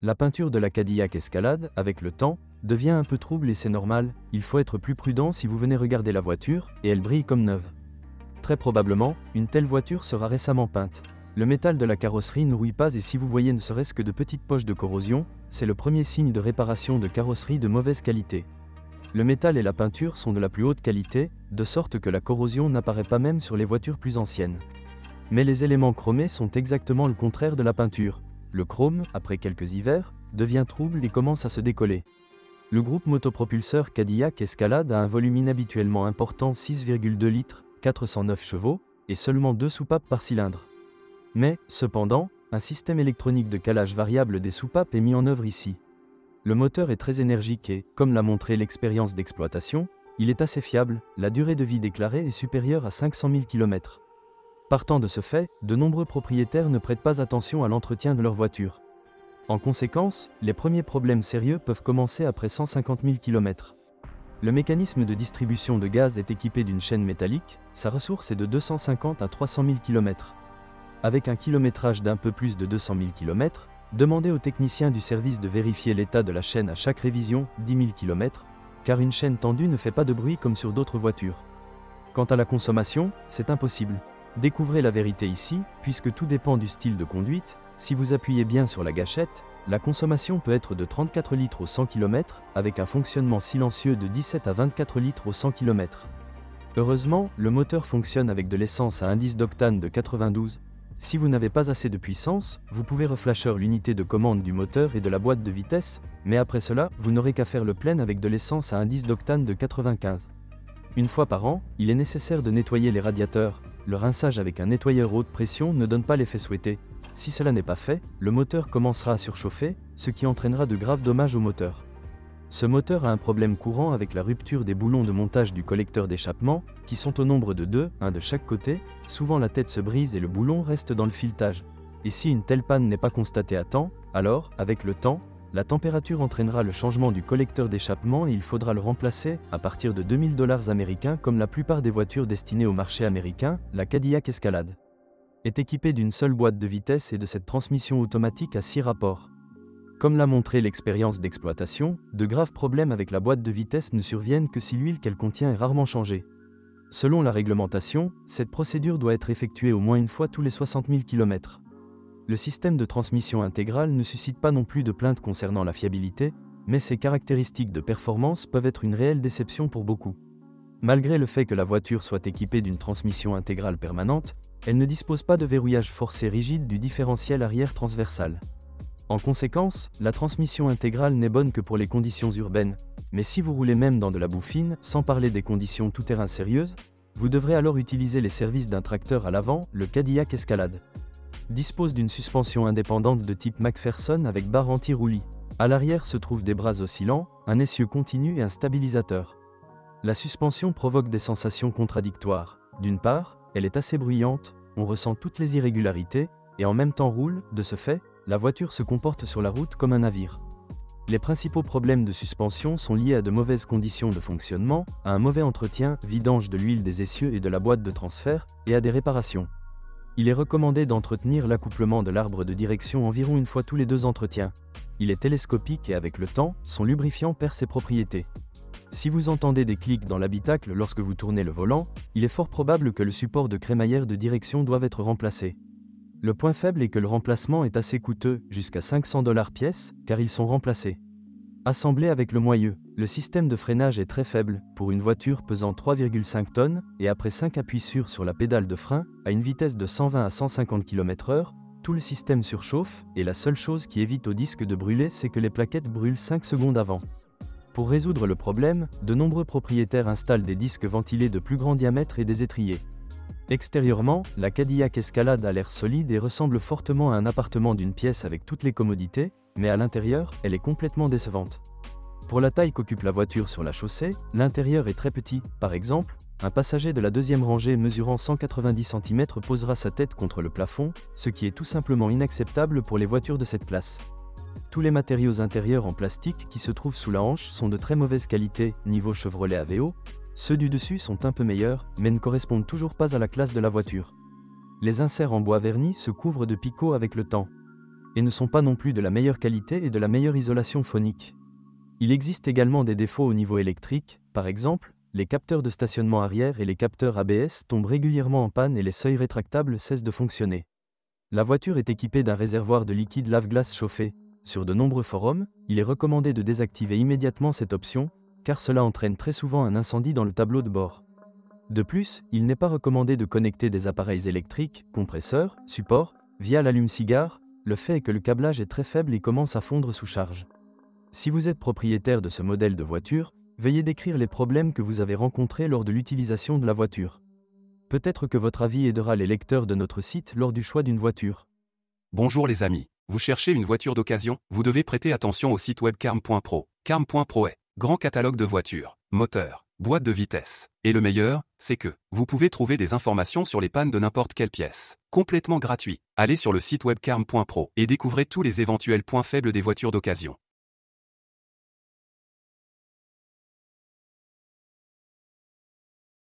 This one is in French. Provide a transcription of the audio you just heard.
La peinture de la Cadillac Escalade, avec le temps, devient un peu trouble et c'est normal, il faut être plus prudent si vous venez regarder la voiture, et elle brille comme neuve. Très probablement, une telle voiture sera récemment peinte. Le métal de la carrosserie ne rouille pas et si vous voyez ne serait-ce que de petites poches de corrosion, c'est le premier signe de réparation de carrosserie de mauvaise qualité. Le métal et la peinture sont de la plus haute qualité, de sorte que la corrosion n'apparaît pas même sur les voitures plus anciennes. Mais les éléments chromés sont exactement le contraire de la peinture. Le chrome, après quelques hivers, devient trouble et commence à se décoller. Le groupe motopropulseur Cadillac Escalade a un volume inhabituellement important 6,2 litres, 409 chevaux, et seulement 2 soupapes par cylindre. Mais, cependant, un système électronique de calage variable des soupapes est mis en œuvre ici. Le moteur est très énergique et, comme l'a montré l'expérience d'exploitation, il est assez fiable, la durée de vie déclarée est supérieure à 500 000 km. Partant de ce fait, de nombreux propriétaires ne prêtent pas attention à l'entretien de leur voiture. En conséquence, les premiers problèmes sérieux peuvent commencer après 150 000 km. Le mécanisme de distribution de gaz est équipé d'une chaîne métallique, sa ressource est de 250 à 300 000 km. Avec un kilométrage d'un peu plus de 200 000 km, demandez aux techniciens du service de vérifier l'état de la chaîne à chaque révision, 10 000 km, car une chaîne tendue ne fait pas de bruit comme sur d'autres voitures. Quant à la consommation, c'est impossible. Découvrez la vérité ici, puisque tout dépend du style de conduite. Si vous appuyez bien sur la gâchette, la consommation peut être de 34 litres au 100 km, avec un fonctionnement silencieux de 17 à 24 litres au 100 km. Heureusement, le moteur fonctionne avec de l'essence à indice d'octane de 92. Si vous n'avez pas assez de puissance, vous pouvez reflasher l'unité de commande du moteur et de la boîte de vitesse, mais après cela, vous n'aurez qu'à faire le plein avec de l'essence à indice d'octane de 95. Une fois par an, il est nécessaire de nettoyer les radiateurs. Le rinçage avec un nettoyeur haute pression ne donne pas l'effet souhaité. Si cela n'est pas fait, le moteur commencera à surchauffer, ce qui entraînera de graves dommages au moteur. Ce moteur a un problème courant avec la rupture des boulons de montage du collecteur d'échappement, qui sont au nombre de 2, un de chaque côté. Souvent la tête se brise et le boulon reste dans le filetage. Et si une telle panne n'est pas constatée à temps, alors, avec le temps, la température entraînera le changement du collecteur d'échappement et il faudra le remplacer, à partir de 2000 $ américains comme la plupart des voitures destinées au marché américain. La Cadillac Escalade est équipée d'une seule boîte de vitesse et de cette transmission automatique à 6 rapports. Comme l'a montré l'expérience d'exploitation, de graves problèmes avec la boîte de vitesse ne surviennent que si l'huile qu'elle contient est rarement changée. Selon la réglementation, cette procédure doit être effectuée au moins une fois tous les 60 000 km. Le système de transmission intégrale ne suscite pas non plus de plaintes concernant la fiabilité, mais ses caractéristiques de performance peuvent être une réelle déception pour beaucoup. Malgré le fait que la voiture soit équipée d'une transmission intégrale permanente, elle ne dispose pas de verrouillage forcé rigide du différentiel arrière transversal. En conséquence, la transmission intégrale n'est bonne que pour les conditions urbaines, mais si vous roulez même dans de la boue fine, sans parler des conditions tout-terrain sérieuses, vous devrez alors utiliser les services d'un tracteur à l'avant, le Cadillac Escalade dispose d'une suspension indépendante de type McPherson avec barre anti-roulis. À l'arrière se trouvent des bras oscillants, un essieu continu et un stabilisateur. La suspension provoque des sensations contradictoires. D'une part, elle est assez bruyante, on ressent toutes les irrégularités, et en même temps roule. De ce fait, la voiture se comporte sur la route comme un navire. Les principaux problèmes de suspension sont liés à de mauvaises conditions de fonctionnement, à un mauvais entretien, vidange de l'huile des essieux et de la boîte de transfert, et à des réparations. Il est recommandé d'entretenir l'accouplement de l'arbre de direction environ une fois tous les 2 entretiens. Il est télescopique et avec le temps, son lubrifiant perd ses propriétés. Si vous entendez des clics dans l'habitacle lorsque vous tournez le volant, il est fort probable que le support de crémaillère de direction doive être remplacé. Le point faible est que le remplacement est assez coûteux, jusqu'à 500 $ pièce, car ils sont remplacés. Assemblé avec le moyeu, le système de freinage est très faible, pour une voiture pesant 3,5 tonnes, et après 5 appuis sûrs sur la pédale de frein, à une vitesse de 120 à 150 km/h, tout le système surchauffe, et la seule chose qui évite au disque de brûler c'est que les plaquettes brûlent 5 secondes avant. Pour résoudre le problème, de nombreux propriétaires installent des disques ventilés de plus grand diamètre et des étriers. Extérieurement, la Cadillac Escalade a l'air solide et ressemble fortement à un appartement d'une pièce avec toutes les commodités, mais à l'intérieur, elle est complètement décevante. Pour la taille qu'occupe la voiture sur la chaussée, l'intérieur est très petit. Par exemple, un passager de la deuxième rangée mesurant 190 cm posera sa tête contre le plafond, ce qui est tout simplement inacceptable pour les voitures de cette classe. Tous les matériaux intérieurs en plastique qui se trouvent sous la hanche sont de très mauvaise qualité, niveau Chevrolet Aveo. Ceux du dessus sont un peu meilleurs, mais ne correspondent toujours pas à la classe de la voiture. Les inserts en bois verni se couvrent de picots avec le temps. et ne sont pas non plus de la meilleure qualité et de la meilleure isolation phonique. Il existe également des défauts au niveau électrique, par exemple, les capteurs de stationnement arrière et les capteurs ABS tombent régulièrement en panne et les seuils rétractables cessent de fonctionner. La voiture est équipée d'un réservoir de liquide lave-glace chauffé. Sur de nombreux forums, il est recommandé de désactiver immédiatement cette option, car cela entraîne très souvent un incendie dans le tableau de bord. De plus, il n'est pas recommandé de connecter des appareils électriques, compresseurs, supports, via l'allume-cigare, le fait est que le câblage est très faible et commence à fondre sous charge. Si vous êtes propriétaire de ce modèle de voiture, veuillez décrire les problèmes que vous avez rencontrés lors de l'utilisation de la voiture. Peut-être que votre avis aidera les lecteurs de notre site lors du choix d'une voiture. Bonjour les amis, vous cherchez une voiture d'occasion, vous devez prêter attention au site web carm.pro. Carm.pro est grand catalogue de voitures, moteurs, boîtes de vitesse. Et le meilleur, c'est que vous pouvez trouver des informations sur les pannes de n'importe quelle pièce. Complètement gratuit. Allez sur le site web carm.pro et découvrez tous les éventuels points faibles des voitures d'occasion.